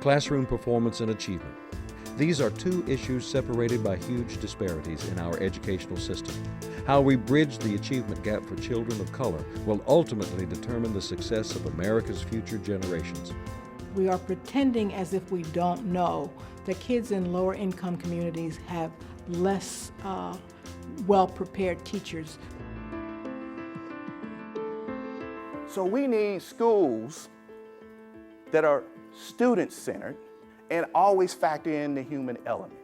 classroom performance and achievement. These are two issues separated by huge disparities in our educational system. How we bridge the achievement gap for children of color will ultimately determine the success of America's future generations. We are pretending as if we don't know that kids in lower income communities have less well-prepared teachers. So we need schools that are student-centered and always factor in the human element.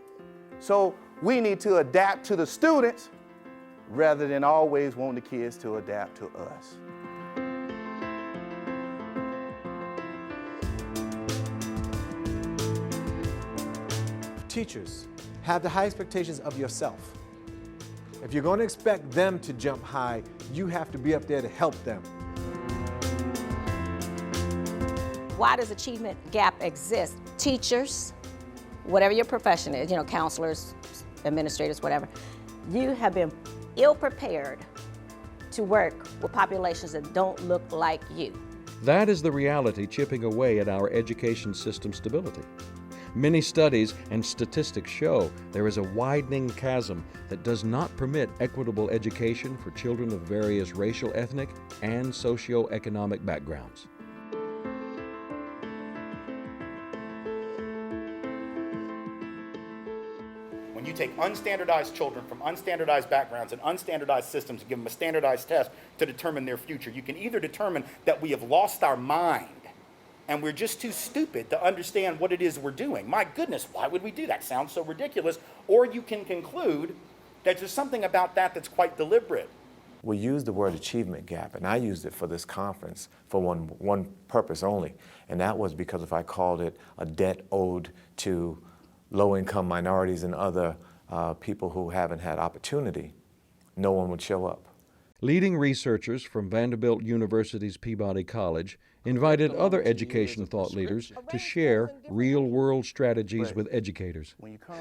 So we need to adapt to the students rather than always want the kids to adapt to us. Teachers, have the high expectations of yourself. If you're going to expect them to jump high, you have to be up there to help them. Why does achievement gap exist? Teachers, whatever your profession is, counselors, administrators, whatever, you have been ill-prepared to work with populations that don't look like you. That is the reality chipping away at our education system stability. Many studies and statistics show there is a widening chasm that does not permit equitable education for children of various racial, ethnic, and socio-economic backgrounds. When you take unstandardized children from unstandardized backgrounds and unstandardized systems and give them a standardized test to determine their future, you can either determine that we have lost our mind and we're just too stupid to understand what it is we're doing. My goodness, why would we do that? Sounds so ridiculous. Or you can conclude that there's something about that that's quite deliberate. We used the word achievement gap, and I used it for this conference for one purpose only, and that was because if I called it a debt owed to low-income minorities and other people who haven't had opportunity, no one would show up. Leading researchers from Vanderbilt University's Peabody College invited other education thought leaders to share real-world strategies with educators.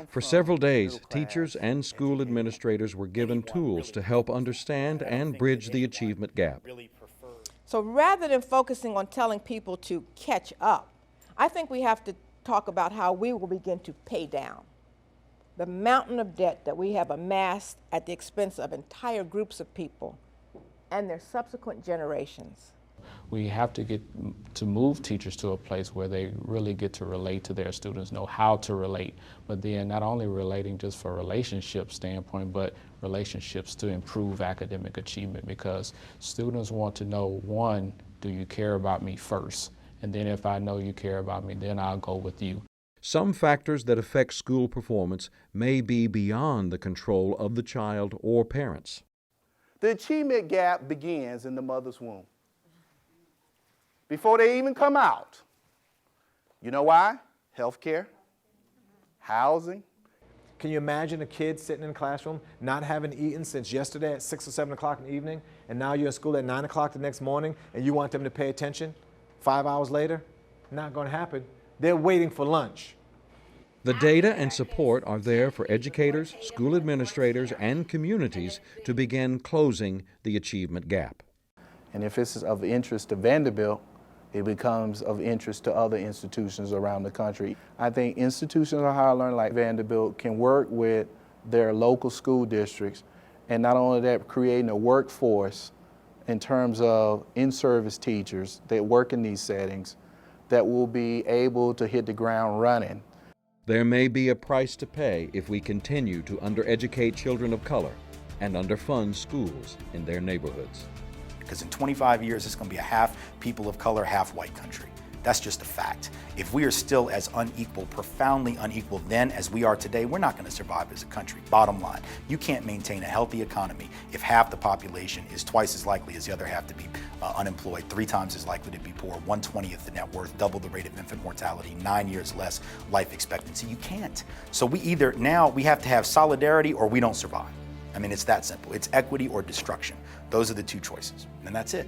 For several days, teachers and school administrators were given tools to help understand and bridge the achievement gap. So rather than focusing on telling people to catch up, I think we have to talk about how we will begin to pay down the mountain of debt that we have amassed at the expense of entire groups of people and their subsequent generations. We have to get to move teachers to a place where they really get to relate to their students, know how to relate, but then not only relating just for relationship standpoint, but relationships to improve academic achievement, because students want to know, one, do you care about me first? And then if I know you care about me, then I'll go with you. Some factors that affect school performance may be beyond the control of the child or parents. The achievement gap begins in the mother's womb, before they even come out. You know why? Healthcare, housing. Can you imagine a kid sitting in a classroom not having eaten since yesterday at 6 or 7 o'clock in the evening, and now you're at school at 9 o'clock the next morning, and you want them to pay attention 5 hours later? Not going to happen. They're waiting for lunch. The data and support are there for educators, school administrators, and communities to begin closing the achievement gap. And if it's of interest to Vanderbilt, it becomes of interest to other institutions around the country. I think institutions of higher learning like Vanderbilt can work with their local school districts, and not only that, creating a workforce in terms of in-service teachers that work in these settings that will be able to hit the ground running. There may be a price to pay if we continue to undereducate children of color and underfund schools in their neighborhoods. Because in 25 years, it's going to be a half people of color, half white country. That's just a fact. If we are still as unequal, profoundly unequal then as we are today, we're not going to survive as a country. Bottom line, you can't maintain a healthy economy if half the population is twice as likely as the other half to be unemployed, 3 times as likely to be poor, 1/20th the net worth, double the rate of infant mortality, 9 years less life expectancy. You can't. So we have to have solidarity or we don't survive. I mean, it's that simple. It's equity or destruction. Those are the two choices, and that's it.